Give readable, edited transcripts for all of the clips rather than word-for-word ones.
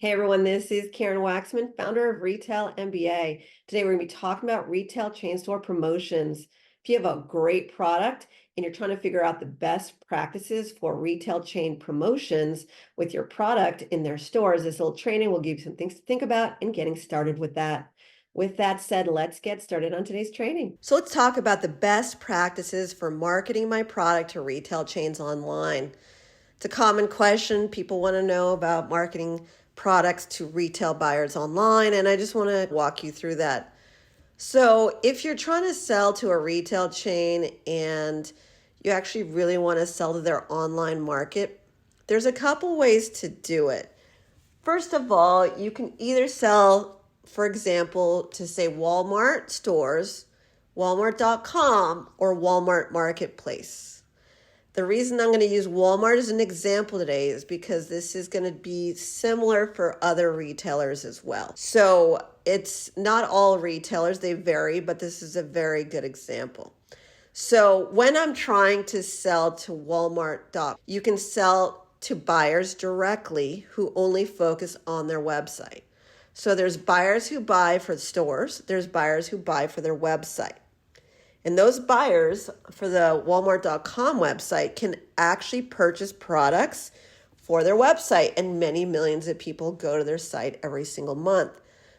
Hey everyone, this is Karen Waksman, founder of Retail MBA. Today we're going to be talking about retail chain store promotions. If you have a great product and you're trying to figure out the best practices for retail chain promotions with your product in their stores, this little training will give you some things to think about and getting started with that. With that said, let's get started on today's training. So let's talk about the best practices for marketing my product to retail chains online. It's a common question. People want to know about marketing products to retail buyers online, and I just want to walk you through that. So if you're trying to sell to a retail chain and you actually really want to sell to their online market, there's a couple ways to do it. First of all, you can either sell, for example, to say Walmart stores, Walmart.com, or Walmart Marketplace. The reason I'm going to use Walmart as an example today is because this is going to be similar for other retailers as well. So it's not all retailers, they vary, but this is a very good example. So when I'm trying to sell to Walmart, you can sell to buyers directly who only focus on their website. So there's buyers who buy for stores, there's buyers who buy for their website. And those buyers for the Walmart.com website can actually purchase products for their website, and many millions of people go to their site every single month.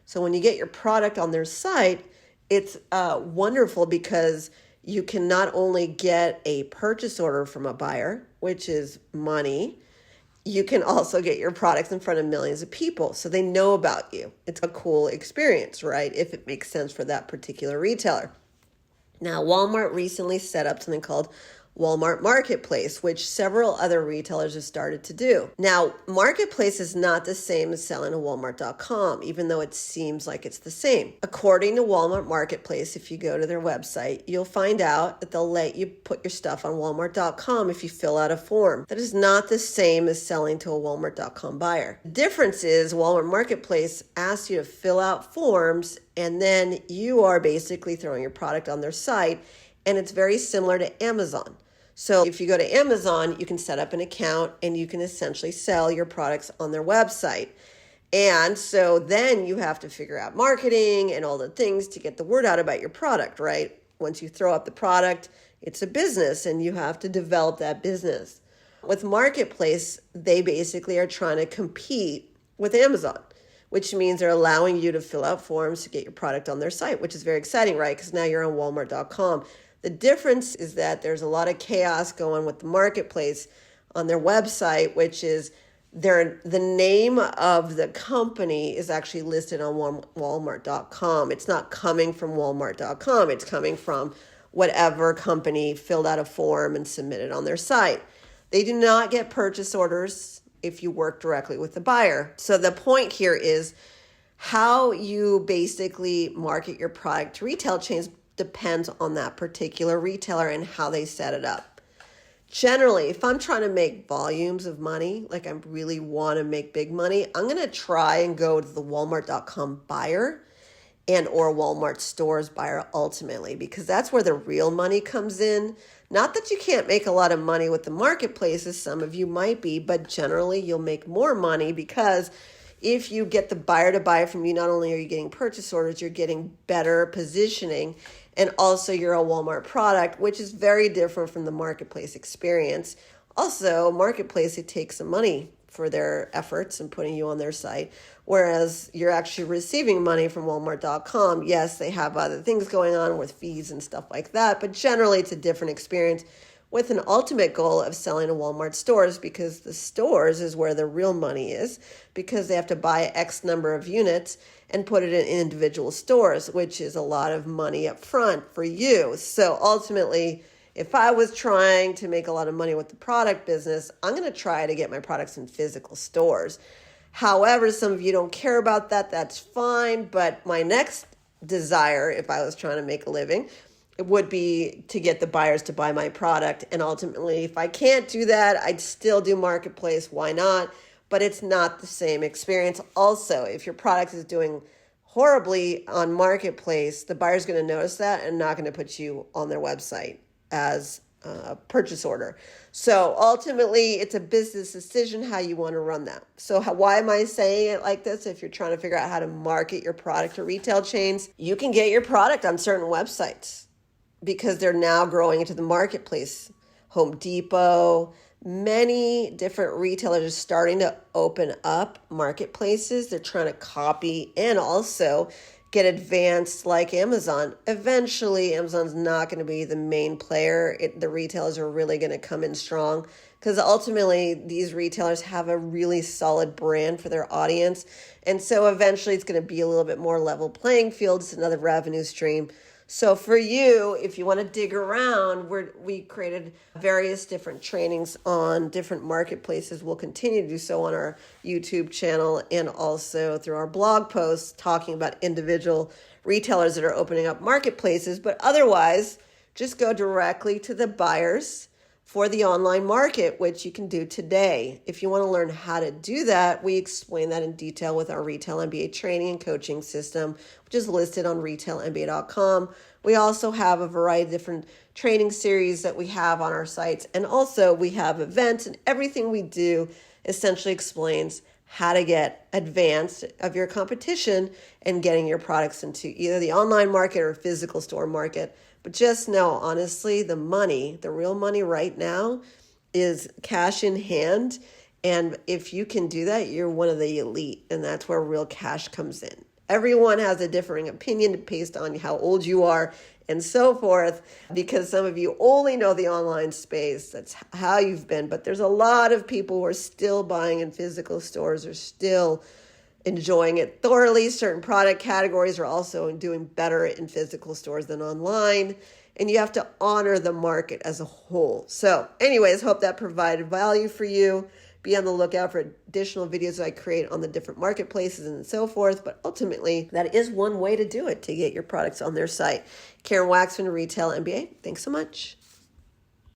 So when you get your product on their site, it's wonderful because you can not only get a purchase order from a buyer, which is money, you can also get your products in front of millions of people so they know about you. It's a cool experience, right? If it makes sense for that particular retailer. Now, Walmart recently set up something called Walmart Marketplace, which several other retailers have started to do. Now, Marketplace is not the same as selling to Walmart.com, even though it seems like it's the same. According to Walmart Marketplace, if you go to their website, you'll find out that they'll let you put your stuff on Walmart.com if you fill out a form. That is not the same as selling to a Walmart.com buyer. The difference is Walmart Marketplace asks you to fill out forms, and then you are basically throwing your product on their site, and it's very similar to Amazon. So if you go to Amazon, you can set up an account and you can essentially sell your products on their website. And so then you have to figure out marketing and all the things to get the word out about your product, right? Once you throw up the product, it's a business and you have to develop that business. With Marketplace, they basically are trying to compete with Amazon, which means they're allowing you to fill out forms to get your product on their site, which is very exciting, right? Because now you're on Walmart.com. The difference is that there's a lot of chaos going with the Marketplace on their website, which is the name of the company is actually listed on Walmart.com. It's not coming from Walmart.com. It's coming from whatever company filled out a form and submitted on their site. They do not get purchase orders if you work directly with the buyer. So the point here is how you basically market your product to retail chains depends on that particular retailer and how they set it up. Generally, if I'm trying to make volumes of money, like I really want to make big money, I'm going to try and go to the Walmart.com buyer and or Walmart stores buyer ultimately, because that's where the real money comes in. Not that you can't make a lot of money with the marketplaces, some of you might be, but generally you'll make more money because if you get the buyer to buy from you, not only are you getting purchase orders, you're getting better positioning, and also you're a Walmart product, which is very different from the marketplace experience. Also, marketplace, it takes some money for their efforts and putting you on their site, whereas you're actually receiving money from Walmart.com. Yes, they have other things going on with fees and stuff like that, but generally it's a different experience with an ultimate goal of selling to Walmart stores, because the stores is where the real money is, because they have to buy X number of units and put it in individual stores, which is a lot of money up front for you. So ultimately, if I was trying to make a lot of money with the product business, I'm going to try to get my products in physical stores. However, some of you don't care about that. That's fine. But my next desire, if I was trying to make a living, it would be to get the buyers to buy my product. And ultimately, if I can't do that, I'd still do marketplace. Why not? But it's not the same experience. Also, if your product is doing horribly on marketplace, the buyer's going to notice that and not going to put you on their website as purchase order. So ultimately, it's a business decision how you want to run that. So why am I saying it like this? If you're trying to figure out how to market your product to retail chains, you can get your product on certain websites because they're now growing into the marketplace. Home Depot, many different retailers are starting to open up marketplaces. They're trying to copy and also get advanced like Amazon. Eventually, Amazon's not going to be the main player. The retailers are really going to come in strong because ultimately these retailers have a really solid brand for their audience. And so eventually it's going to be a little bit more level playing field. It's another revenue stream. So for you, if you want to dig around, we created various different trainings on different marketplaces. We'll continue to do so on our YouTube channel and also through our blog posts talking about individual retailers that are opening up marketplaces. But otherwise, just go directly to the buyers for the online market, which you can do today. If you want to learn how to do that, we explain that in detail with our Retail MBA training and coaching system, which is listed on retailmba.com. We also have a variety of different training series that we have on our sites. And also we have events, and everything we do essentially explains how to get advanced of your competition and getting your products into either the online market or physical store market. But just know, honestly, the real money right now is cash in hand. And if you can do that, you're one of the elite. And that's where real cash comes in. Everyone has a differing opinion based on how old you are and so forth, because some of you only know the online space. That's how you've been. But there's a lot of people who are still buying in physical stores, are still enjoying it thoroughly. Certain product categories are also doing better in physical stores than online. And you have to honor the market as a whole. So anyways, hope that provided value for you. Be on the lookout for additional videos I create on the different marketplaces and so forth. But ultimately, that is one way to do it, to get your products on their site. Karen Waksman, Retail MBA. Thanks so much.